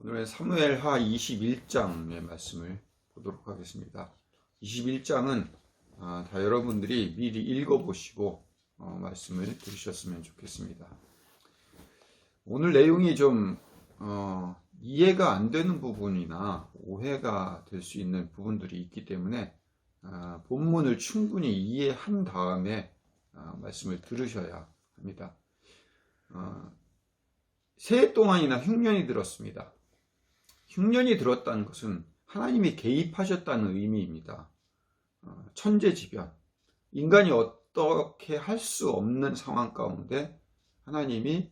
오늘은 사무엘하 21장의 말씀을 보도록 하겠습니다. 21장은 다 여러분들이 미리 읽어보시고 말씀을 들으셨으면 좋겠습니다. 오늘 내용이 좀 이해가 안 되는 부분이나 오해가 될 수 있는 부분들이 있기 때문에 본문을 충분히 이해한 다음에 말씀을 들으셔야 합니다. 새해 동안이나 흉년이 들었습니다. 흉년이 들었다는 것은 하나님이 개입하셨다는 의미입니다. 천재지변, 인간이 어떻게 할 수 없는 상황 가운데 하나님이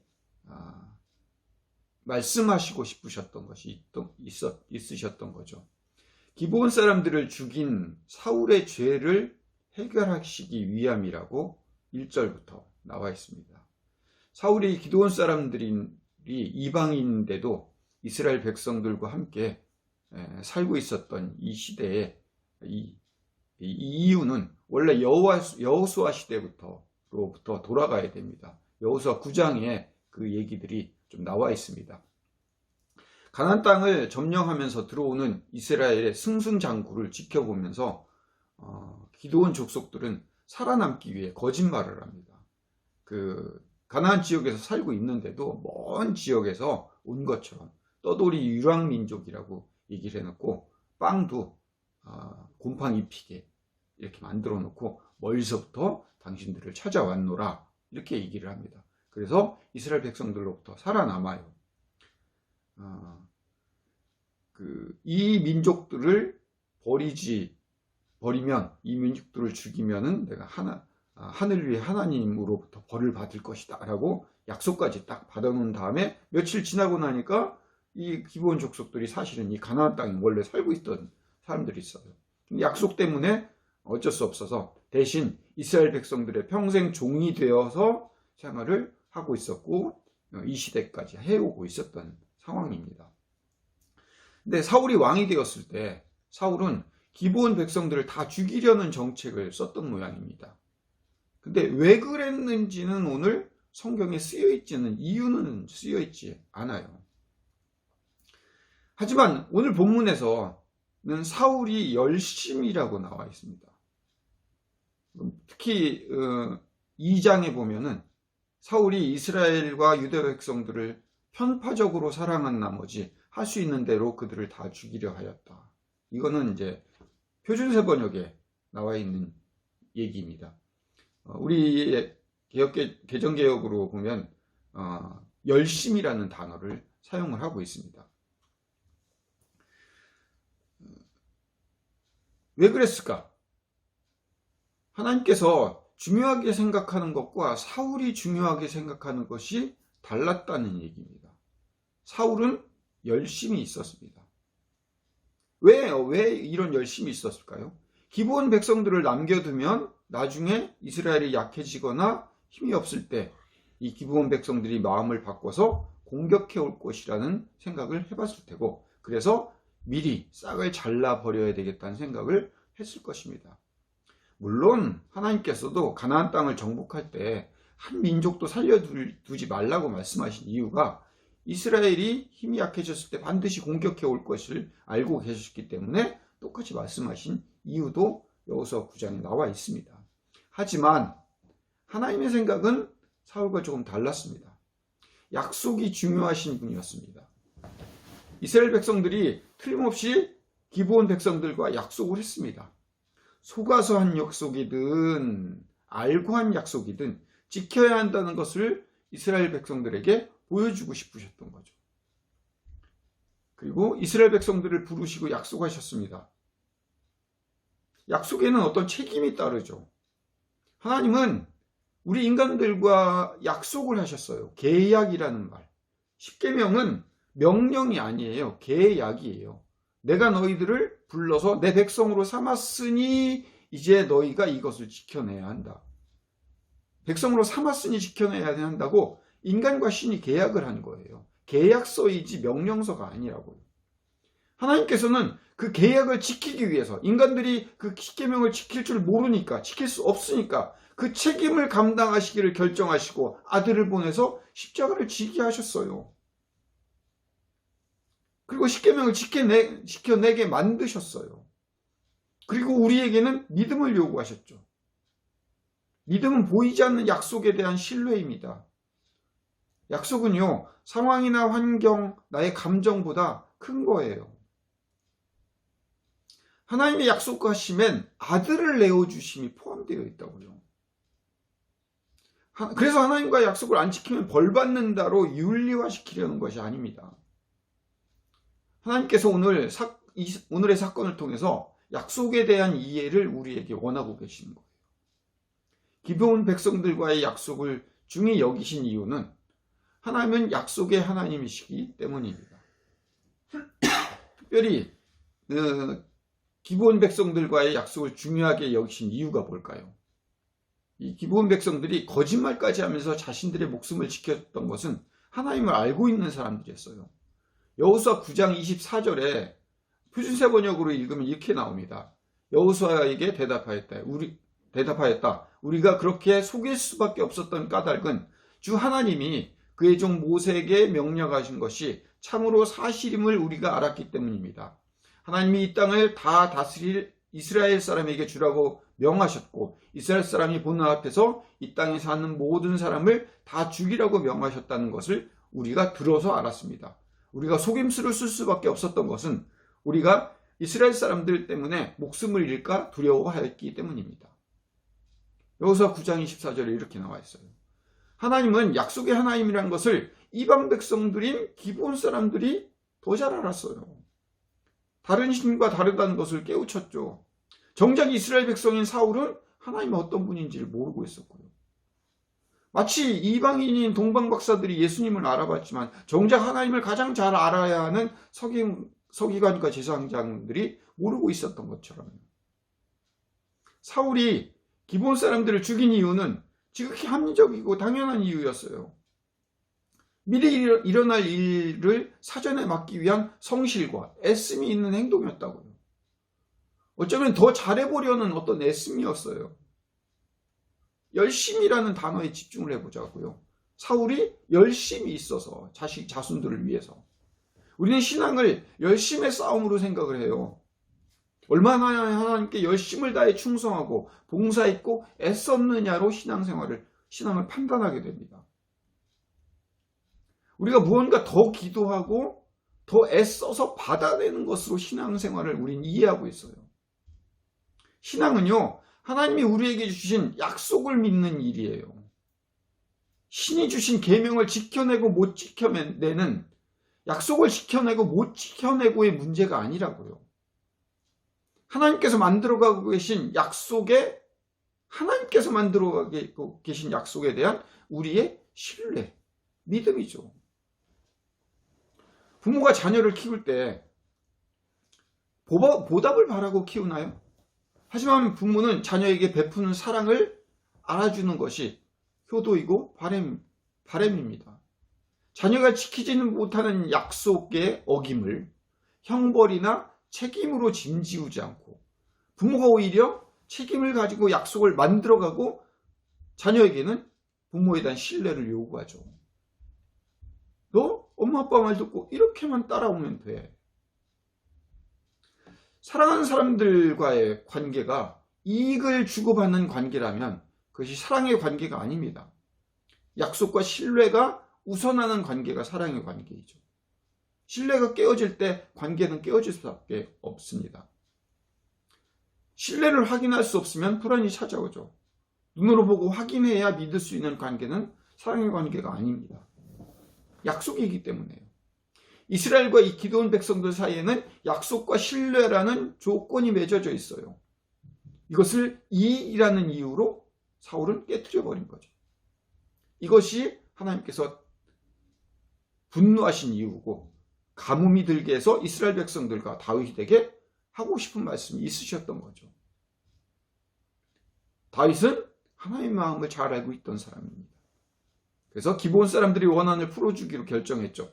말씀하시고 싶으셨던 것이 있으셨던 거죠. 기브온 사람들을 죽인 사울의 죄를 해결하시기 위함이라고 1절부터 나와 있습니다. 사울이 기드온 사람들이 이방인인데도 이스라엘 백성들과 함께 살고 있었던 이 시대에 이 이유는 원래 여호수아 시대로부터 돌아가야 됩니다. 여호수아 9장에 그 얘기들이 좀 나와 있습니다. 가나안 땅을 점령하면서 들어오는 이스라엘의 승승장구를 지켜보면서 기드온 족속들은 살아남기 위해 거짓말을 합니다. 가나안 지역에서 살고 있는데도 먼 지역에서 온 것처럼 떠돌이 유랑민족이라고 얘기를 해놓고 빵도 곰팡이 피게 이렇게 만들어 놓고 멀리서부터 당신들을 찾아왔노라 이렇게 얘기를 합니다. 그래서 이스라엘 백성들로부터 살아남아요. 이 민족들을 버리면 이 민족들을 죽이면은 내가 하늘 위에 하나님으로부터 벌을 받을 것이다 라고 약속까지 딱 받아놓은 다음에 며칠 지나고 나니까 이 기브온 족속들이 사실은 이 가나안 땅에 원래 살고 있던 사람들이 있어요. 약속 때문에 어쩔 수 없어서 대신 이스라엘 백성들의 평생 종이 되어서 생활을 하고 있었고 이 시대까지 해오고 있었던 상황입니다. 근데 사울이 왕이 되었을 때 사울은 기브온 백성들을 다 죽이려는 정책을 썼던 모양입니다. 근데 왜 그랬는지는 오늘 성경에 이유는 쓰여있지 않아요. 하지만 오늘 본문에서는 사울이 열심이라고 나와 있습니다. 특히 2장에 보면은 사울이 이스라엘과 유다 백성들을 편파적으로 사랑한 나머지 할 수 있는 대로 그들을 다 죽이려 하였다. 이거는 이제 표준세 번역에 나와 있는 얘기입니다. 우리 개정개혁으로 보면 열심이라는 단어를 사용을 하고 있습니다. 왜 그랬을까? 하나님께서 중요하게 생각하는 것과 사울이 중요하게 생각하는 것이 달랐다는 얘기입니다. 사울은 열심이 있었습니다. 왜 이런 열심이 있었을까요? 기브온 백성들을 남겨두면 나중에 이스라엘이 약해지거나 힘이 없을 때 이 기브온 백성들이 마음을 바꿔서 공격해 올 것이라는 생각을 해봤을 테고, 그래서 미리 싹을 잘라버려야 되겠다는 생각을 했을 것입니다. 물론 하나님께서도 가나안 땅을 정복할 때 한 민족도 살려두지 말라고 말씀하신 이유가 이스라엘이 힘이 약해졌을 때 반드시 공격해 올 것을 알고 계셨기 때문에 똑같이 말씀하신 이유도 여호수아 9장에 나와 있습니다. 하지만 하나님의 생각은 사울과 조금 달랐습니다. 약속이 중요하신 분이었습니다. 이스라엘 백성들이 틀림없이 기브온 백성들과 약속을 했습니다. 속아서 한 약속이든 알고 한 약속이든 지켜야 한다는 것을 이스라엘 백성들에게 보여주고 싶으셨던 거죠. 그리고 이스라엘 백성들을 부르시고 약속하셨습니다. 약속에는 어떤 책임이 따르죠. 하나님은 우리 인간들과 약속을 하셨어요. 계약이라는 말. 십계명은 명령이 아니에요. 계약이에요. 내가 너희들을 불러서 내 백성으로 삼았으니 이제 너희가 이것을 지켜내야 한다. 백성으로 삼았으니 지켜내야 한다고 인간과 신이 계약을 한 거예요. 계약서이지 명령서가 아니라고요. 하나님께서는 그 계약을 지키기 위해서 인간들이 그 십계명을 지킬 줄 모르니까, 지킬 수 없으니까 그 책임을 감당하시기를 결정하시고 아들을 보내서 십자가를 지게 하셨어요. 그리고 십계명을 지켜내게 만드셨어요. 그리고 우리에게는 믿음을 요구하셨죠. 믿음은 보이지 않는 약속에 대한 신뢰입니다. 약속은요, 상황이나 환경, 나의 감정보다 큰 거예요. 하나님의 약속하심엔 아들을 내어주심이 포함되어 있다고요. 그래서 하나님과 약속을 안 지키면 벌 받는다로 윤리화시키려는 것이 아닙니다. 하나님께서 오늘의 사건을 통해서 약속에 대한 이해를 우리에게 원하고 계시는 거예요. 기브온 백성들과의 약속을 중히 여기신 이유는 하나님은 약속의 하나님이시기 때문입니다. 특별히 기브온 백성들과의 약속을 중요하게 여기신 이유가 뭘까요? 이 기브온 백성들이 거짓말까지 하면서 자신들의 목숨을 지켰던 것은 하나님을 알고 있는 사람들이었어요. 여호수아 9장 24절에 표준세 번역으로 읽으면 이렇게 나옵니다. 여호수아에게 대답하였다. 우리가 그렇게 속일 수밖에 없었던 까닭은 주 하나님이 그의 종 모세에게 명령하신 것이 참으로 사실임을 우리가 알았기 때문입니다. 하나님이 이 땅을 다 다스릴 이스라엘 사람에게 주라고 명하셨고 이스라엘 사람이 보는 앞에서 이 땅에 사는 모든 사람을 다 죽이라고 명하셨다는 것을 우리가 들어서 알았습니다. 우리가 속임수를 쓸 수밖에 없었던 것은 우리가 이스라엘 사람들 때문에 목숨을 잃을까 두려워하였기 때문입니다. 여호수아 9장 24절에 이렇게 나와 있어요. 하나님은 약속의 하나님이라는 것을 이방 백성들인 기브온 사람들이 더 잘 알았어요. 다른 신과 다르다는 것을 깨우쳤죠. 정작 이스라엘 백성인 사울은 하나님이 어떤 분인지를 모르고 있었고요. 마치 이방인인 동방박사들이 예수님을 알아봤지만 정작 하나님을 가장 잘 알아야 하는 서기관과 제사장들이 모르고 있었던 것처럼 사울이 기브온 사람들을 죽인 이유는 지극히 합리적이고 당연한 이유였어요. 미리 일어날 일을 사전에 막기 위한 성실과 애씀이 있는 행동이었다고요. 어쩌면 더 잘해보려는 어떤 애씀이었어요. 열심이라는 단어에 집중을 해보자고요. 사울이 열심이 있어서 자손들을 위해서. 우리는 신앙을 열심의 싸움으로 생각을 해요. 얼마나 하나님께 열심을 다해 충성하고 봉사했고 애썼느냐로 신앙을 판단하게 됩니다. 우리가 무언가 더 기도하고 더 애써서 받아내는 것으로 신앙생활을 우리는 이해하고 있어요. 신앙은요, 하나님이 우리에게 주신 약속을 믿는 일이에요. 신이 주신 계명을 지켜내고 못 지켜내는 약속을 지켜내고 못 지켜내고의 문제가 아니라고요. 하나님께서 만들어가고 계신 약속에 하나님께서 만들어가고 계신 약속에 대한 우리의 신뢰, 믿음이죠. 부모가 자녀를 키울 때 보답을 바라고 키우나요? 하지만 부모는 자녀에게 베푸는 사랑을 알아주는 것이 효도이고 바람입니다. 자녀가 지키지는 못하는 약속의 어김을 형벌이나 책임으로 짐지우지 않고 부모가 오히려 책임을 가지고 약속을 만들어가고 자녀에게는 부모에 대한 신뢰를 요구하죠. 너 엄마 아빠 말 듣고 이렇게만 따라오면 돼. 사랑하는 사람들과의 관계가 이익을 주고받는 관계라면 그것이 사랑의 관계가 아닙니다. 약속과 신뢰가 우선하는 관계가 사랑의 관계이죠. 신뢰가 깨어질 때 관계는 깨어질 수밖에 없습니다. 신뢰를 확인할 수 없으면 불안이 찾아오죠. 눈으로 보고 확인해야 믿을 수 있는 관계는 사랑의 관계가 아닙니다. 약속이기 때문에요. 이스라엘과 이 기드온 백성들 사이에는 약속과 신뢰라는 조건이 맺어져 있어요. 이것을 이라는 이유로 사울은 깨트려 버린 거죠. 이것이 하나님께서 분노하신 이유고 가뭄이 들게 해서 이스라엘 백성들과 다윗에게 하고 싶은 말씀이 있으셨던 거죠. 다윗은 하나님의 마음을 잘 알고 있던 사람입니다. 그래서 기브온 사람들이 원한을 풀어주기로 결정했죠.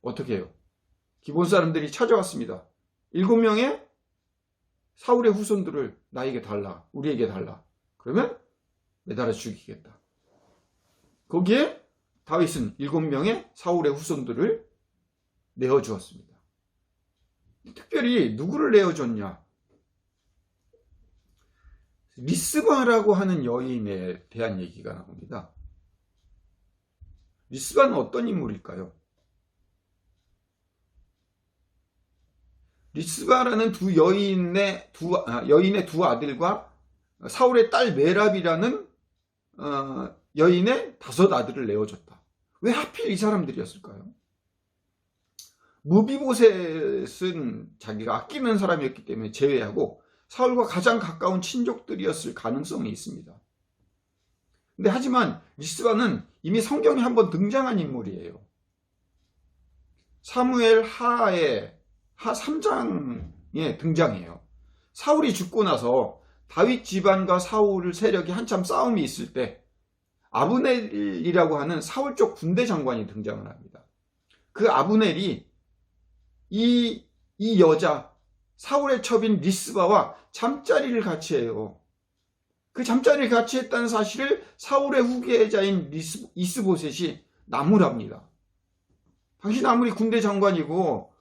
어떻게 해요? 기브온 사람들이 찾아왔습니다. 7명의 사울의 후손들을 나에게 달라, 우리에게 달라. 그러면 매달아 죽이겠다. 거기에 다윗은 7명의 사울의 후손들을 내어주었습니다. 특별히 누구를 내어줬냐? 리스바라고 하는 여인에 대한 얘기가 나옵니다. 리스바는 어떤 인물일까요? 리스바라는 여인의 두 아들과 사울의 딸 메랍이라는 여인의 5 아들을 내어줬다. 왜 하필 이 사람들이었을까요? 무비보셋은 자기가 아끼는 사람이었기 때문에 제외하고 사울과 가장 가까운 친족들이었을 가능성이 있습니다. 근데 하지만 리스바는 이미 성경에 한번 등장한 인물이에요. 사무엘 하 3장에 등장해요. 사울이 죽고 나서 다윗 집안과 사울 세력이 한참 싸움이 있을 때 아브넬이라고 하는 사울 쪽 군대 장관이 등장을 합니다. 그 아브넬이 이 여자 사울의 첩인 리스바와 잠자리를 같이 해요. 그 잠자리를 같이 했다는 사실을 사울의 후계자인 이스보셋이 나무랍니다. 당신 아무리 군대 장관이고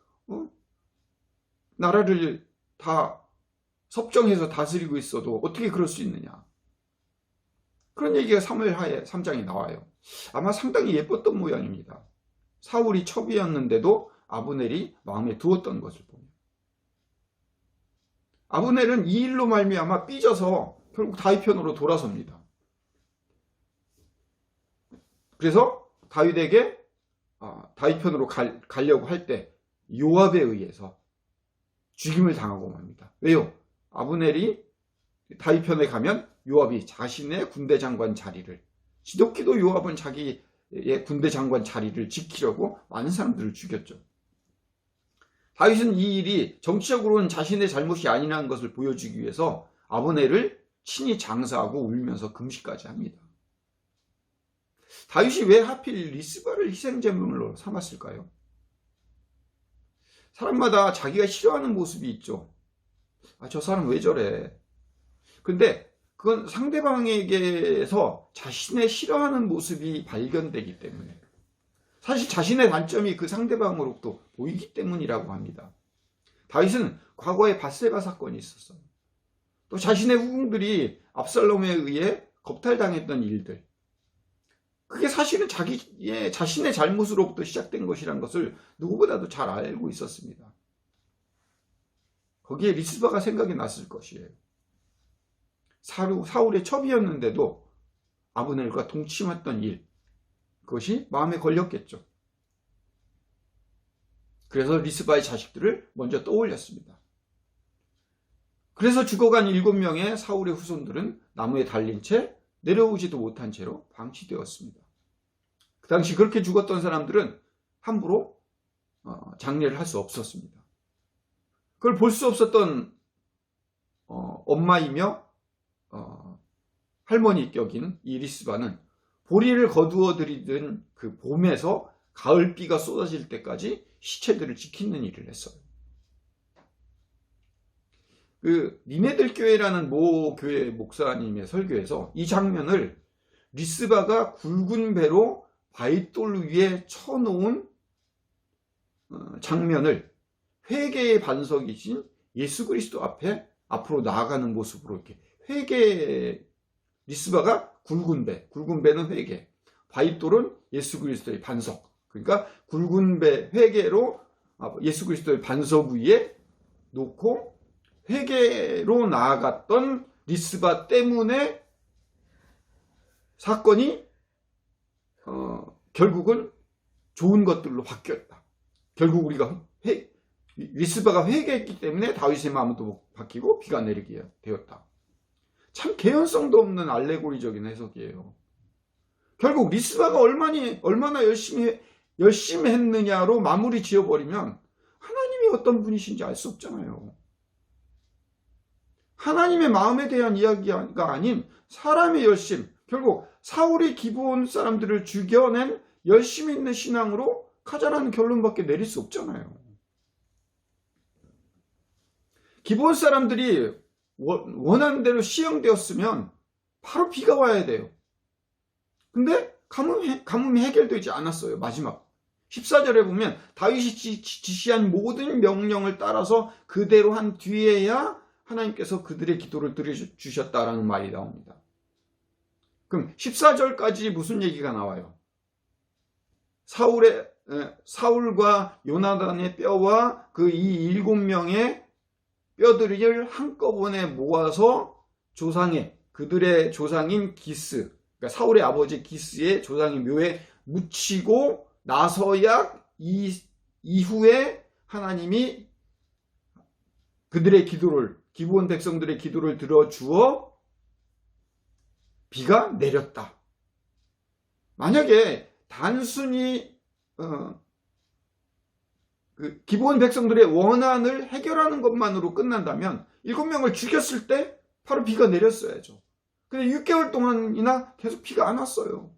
나라를 다 섭정해서 다스리고 있어도 어떻게 그럴 수 있느냐. 그런 얘기가 사무엘 하에 3장에 나와요. 아마 상당히 예뻤던 모양입니다. 사울이 첩이었는데도 아브넬이 마음에 두었던 것을 보면. 아브넬은 이 일로 말미암아 삐져서 결국 다윗 편으로 돌아섭니다. 그래서 다윗에게 다윗 편으로 가려고 할 때 요압에 의해서 죽임을 당하고 맙니다. 왜요? 아브넬이 다윗 편에 가면 요압이 자신의 군대 장관 자리를, 지독히도 요압은 자기의 군대 장관 자리를 지키려고 많은 사람들을 죽였죠. 다윗은 이 일이 정치적으로는 자신의 잘못이 아니라는 것을 보여주기 위해서 아브넬을 친히 장사하고 울면서 금식까지 합니다. 다윗이 왜 하필 리스바를 희생제물로 삼았을까요? 사람마다 자기가 싫어하는 모습이 있죠. 저 사람 왜 저래? 근데 그건 상대방에게서 자신의 싫어하는 모습이 발견되기 때문에, 사실 자신의 단점이 그 상대방으로부터 보이기 때문이라고 합니다. 다윗은 과거에 밧세바 사건이 있었어요. 또 자신의 후궁들이 압살롬에 의해 겁탈당했던 일들, 그게 사실은 자신의 잘못으로부터 시작된 것이라는 것을 누구보다도 잘 알고 있었습니다. 거기에 리스바가 생각이 났을 것이에요. 사울의 첩이었는데도 아브넬과 동침했던 일, 그것이 마음에 걸렸겠죠. 그래서 리스바의 자식들을 먼저 떠올렸습니다. 그래서 죽어간 7명의 사울의 후손들은 나무에 달린 채 내려오지도 못한 채로 방치되었습니다. 그 당시 그렇게 죽었던 사람들은 함부로 장례를 할 수 없었습니다. 그걸 볼 수 없었던 엄마이며 할머니 격인 이 리스바는 보리를 거두어 들이던 그 봄에서 가을비가 쏟아질 때까지 시체들을 지키는 일을 했어요. 그 니네들 교회라는 모 교회 목사님의 설교에서 이 장면을 리스바가 굵은 배로 바윗돌 위에 쳐놓은 장면을 회개의 반석이신 예수 그리스도 앞에 앞으로 나아가는 모습으로 이렇게 리스바가 굵은 배는 회개, 바윗돌은 예수 그리스도의 반석, 그러니까 굵은 배 회개로 예수 그리스도의 반석 위에 놓고 회개로 나아갔던 리스바 때문에 사건이 결국은 좋은 것들로 바뀌었다. 결국 우리가 리스바가 회개했기 때문에 다윗의 마음도 바뀌고 비가 내리게 되었다. 참 개연성도 없는 알레고리적인 해석이에요. 결국 리스바가 얼마나 열심히 했느냐로 마무리 지어버리면 하나님이 어떤 분이신지 알 수 없잖아요. 하나님의 마음에 대한 이야기가 아닌 사람의 열심, 결국 사울이 기브온 사람들을 죽여낸 열심 있는 신앙으로 가자라는 결론밖에 내릴 수 없잖아요. 기브온 사람들이 원하는 대로 시행되었으면 바로 비가 와야 돼요. 근데 가뭄이 해결되지 않았어요. 마지막 14절에 보면 다윗이 지시한 모든 명령을 따라서 그대로 한 뒤에야 하나님께서 그들의 기도를 들어주셨다라는 말이 나옵니다. 그럼 14절까지 무슨 얘기가 나와요? 사울과 요나단의 뼈와 그 이 7명의 뼈들을 한꺼번에 모아서 그들의 조상인 기스, 그러니까 사울의 아버지 기스의 조상인 묘에 묻히고 나서야 이후에 하나님이 그들의 기브온 백성들의 기도를 들어주어 비가 내렸다. 만약에 단순히 그 기브온 백성들의 원한을 해결하는 것만으로 끝난다면 7명을 죽였을 때 바로 비가 내렸어야죠. 근데 6개월 동안이나 계속 비가 안 왔어요.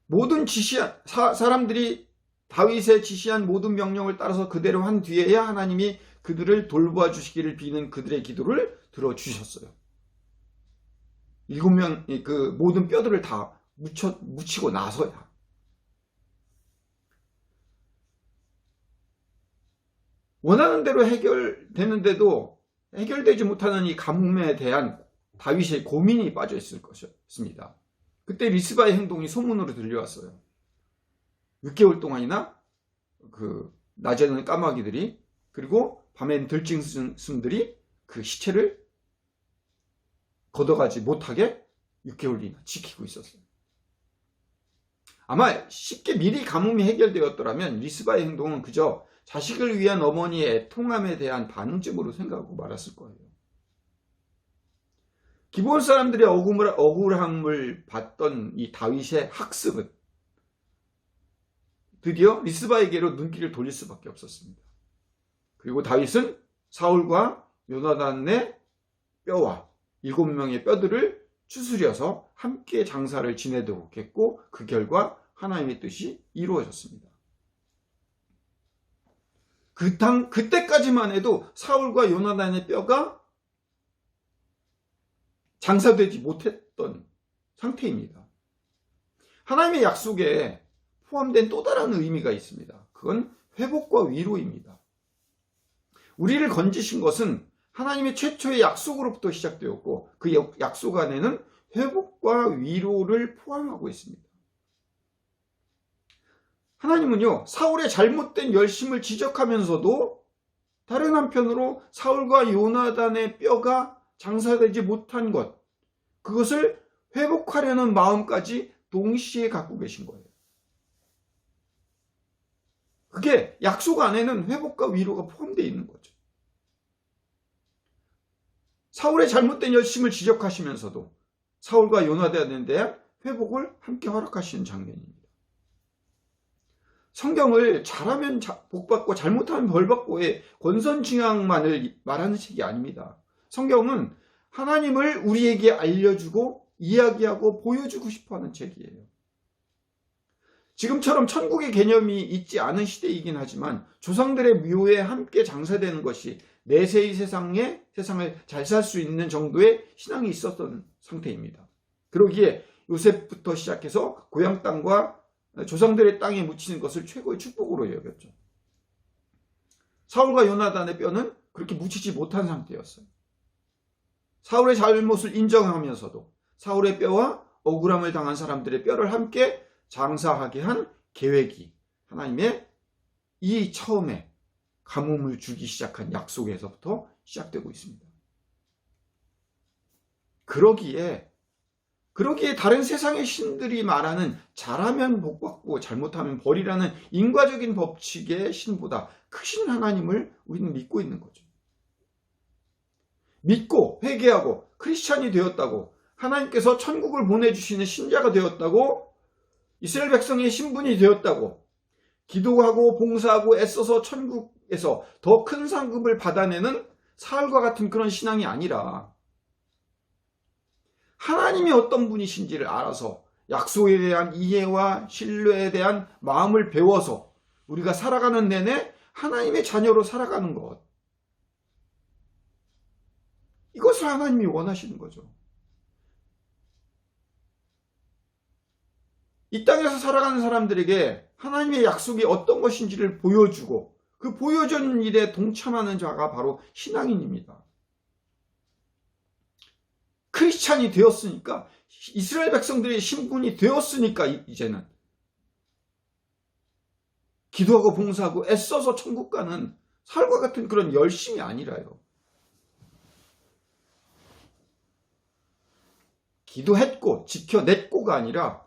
모든 사람들이 다윗의 지시한 모든 명령을 따라서 그대로 한 뒤에야 하나님이 그들을 돌보아 주시기를 비는 그들의 기도를 들어주셨어요. 7명 그 모든 뼈들을 다 묻히고 나서야. 원하는 대로 해결되는데도 해결되지 못하는 이 가뭄에 대한 다윗의 고민이 빠져 있을 것이었습니다. 그때 리스바의 행동이 소문으로 들려왔어요. 6개월 동안이나 낮에는 까마귀들이 그리고 밤엔 들짐승들이 그 시체를 걷어가지 못하게 6개월이나 지키고 있었어요. 아마 쉽게 미리 가뭄이 해결되었더라면 리스바의 행동은 그저 자식을 위한 어머니의 애통함에 대한 반응쯤으로 생각하고 말았을 거예요. 기브온 사람들의 억울함을 봤던 이 다윗의 학습은 드디어 리스바에게로 눈길을 돌릴 수밖에 없었습니다. 그리고 다윗은 사울과 요나단의 뼈와 7명의 뼈들을 추스려서 함께 장사를 지내도록 했고 그 결과 하나님의 뜻이 이루어졌습니다. 그때까지만 해도 사울과 요나단의 뼈가 장사되지 못했던 상태입니다. 하나님의 약속에 포함된 또 다른 의미가 있습니다. 그건 회복과 위로입니다. 우리를 건지신 것은 하나님의 최초의 약속으로부터 시작되었고 그 약속 안에는 회복과 위로를 포함하고 있습니다. 하나님은요, 사울의 잘못된 열심을 지적하면서도 다른 한편으로 사울과 요나단의 뼈가 장사되지 못한 그것을 회복하려는 마음까지 동시에 갖고 계신 거예요. 그게 약속 안에는 회복과 위로가 포함되어 있는 거죠. 사울의 잘못된 열심을 지적하시면서도 사울과 요나단에 대한 회복을 함께 허락하시는 장면입니다. 성경을 잘하면 복받고 잘못하면 벌받고의 권선징악만을 말하는 책이 아닙니다. 성경은 하나님을 우리에게 알려주고 이야기하고 보여주고 싶어하는 책이에요. 지금처럼 천국의 개념이 있지 않은 시대이긴 하지만 조상들의 묘에 함께 장사되는 것이 내세의 세상을 잘 살 수 있는 정도의 신앙이 있었던 상태입니다. 그러기에 요셉부터 시작해서 고향 땅과 조상들의 땅에 묻히는 것을 최고의 축복으로 여겼죠. 사울과 요나단의 뼈는 그렇게 묻히지 못한 상태였어요. 사울의 잘못을 인정하면서도 사울의 뼈와 억울함을 당한 사람들의 뼈를 함께 장사하게 한 계획이 하나님의 이 처음에 가뭄을 주기 시작한 약속에서부터 시작되고 있습니다. 그러기에 다른 세상의 신들이 말하는 잘하면 복받고 잘못하면 벌이라는 인과적인 법칙의 신보다 크신 하나님을 우리는 믿고 있는 거죠. 믿고 회개하고 크리스찬이 되었다고 하나님께서 천국을 보내주시는 신자가 되었다고 이스라엘 백성의 신분이 되었다고 기도하고 봉사하고 애써서 천국에서 더 큰 상급을 받아내는 사울과 같은 그런 신앙이 아니라 하나님이 어떤 분이신지를 알아서 약속에 대한 이해와 신뢰에 대한 마음을 배워서 우리가 살아가는 내내 하나님의 자녀로 살아가는 것. 이것을 하나님이 원하시는 거죠. 이 땅에서 살아가는 사람들에게 하나님의 약속이 어떤 것인지를 보여주고 그 보여주는 일에 동참하는 자가 바로 신앙인입니다. 크리스찬이 되었으니까, 이스라엘 백성들의 신분이 되었으니까 이제는 기도하고 봉사하고 애써서 천국 가는 살과 같은 그런 열심이 아니라요. 기도했고 지켜냈고가 아니라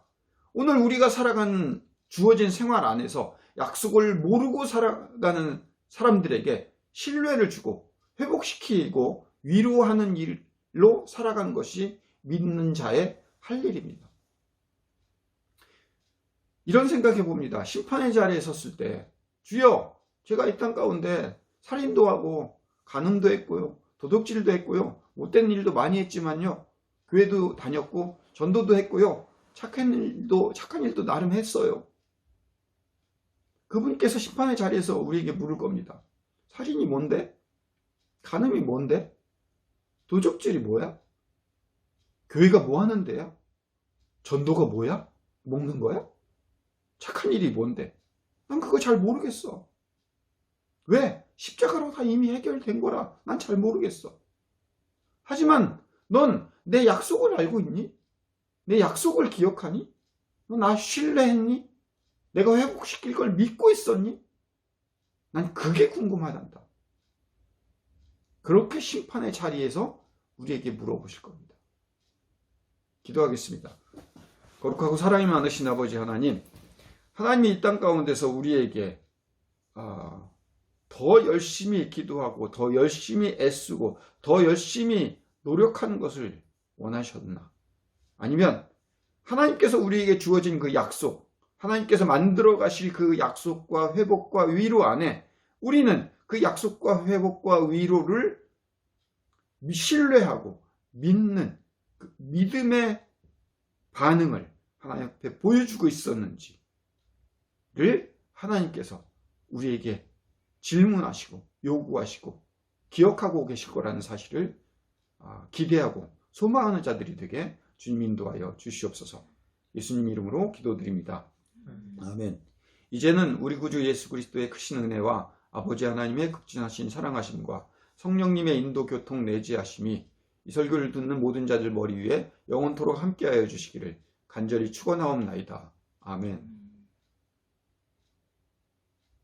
오늘 우리가 살아가는 주어진 생활 안에서 약속을 모르고 살아가는 사람들에게 신뢰를 주고 회복시키고 위로하는 일로 살아가는 것이 믿는 자의 할 일입니다. 이런 생각해 봅니다. 심판의 자리에 섰을 때, 주여, 제가 이 땅 가운데 살인도 하고 간음도 했고요, 도둑질도 했고요, 못된 일도 많이 했지만요, 교회도 다녔고 전도도 했고요, 착한 일도 나름 했어요. 그분께서 심판의 자리에서 우리에게 물을 겁니다. 살인이 뭔데? 간음이 뭔데? 도적질이 뭐야? 교회가 뭐 하는 데야? 전도가 뭐야? 먹는 거야? 착한 일이 뭔데? 난 그거 잘 모르겠어. 왜? 십자가로 다 이미 해결된 거라 난 잘 모르겠어. 하지만 넌 내 약속을 알고 있니? 내 약속을 기억하니? 너 나 신뢰했니? 내가 회복시킬 걸 믿고 있었니? 난 그게 궁금하단다. 그렇게 심판의 자리에서 우리에게 물어보실 겁니다. 기도하겠습니다. 거룩하고 사랑이 많으신 아버지 하나님, 하나님이 이 땅 가운데서 우리에게 더 열심히 기도하고 더 열심히 애쓰고 더 열심히 노력하는 것을 원하셨나? 아니면 하나님께서 우리에게 주어진 그 약속, 하나님께서 만들어 가실 그 약속과 회복과 위로 안에 우리는 그 약속과 회복과 위로를 신뢰하고 믿는 그 믿음의 반응을 하나님 앞에 보여주고 있었는지를 하나님께서 우리에게 질문하시고 요구하시고 기억하고 계실 거라는 사실을 기대하고 소망하는 자들이 되게 주님 인도하여 주시옵소서. 예수님 이름으로 기도드립니다. 아멘. 이제는 우리 구주 예수 그리스도의 크신 은혜와 아버지 하나님의 극진하신 사랑하심과 성령님의 인도 교통 내지하심이 이 설교를 듣는 모든 자들 머리 위에 영원토록 함께하여 주시기를 간절히 축원하옵나이다. 아멘.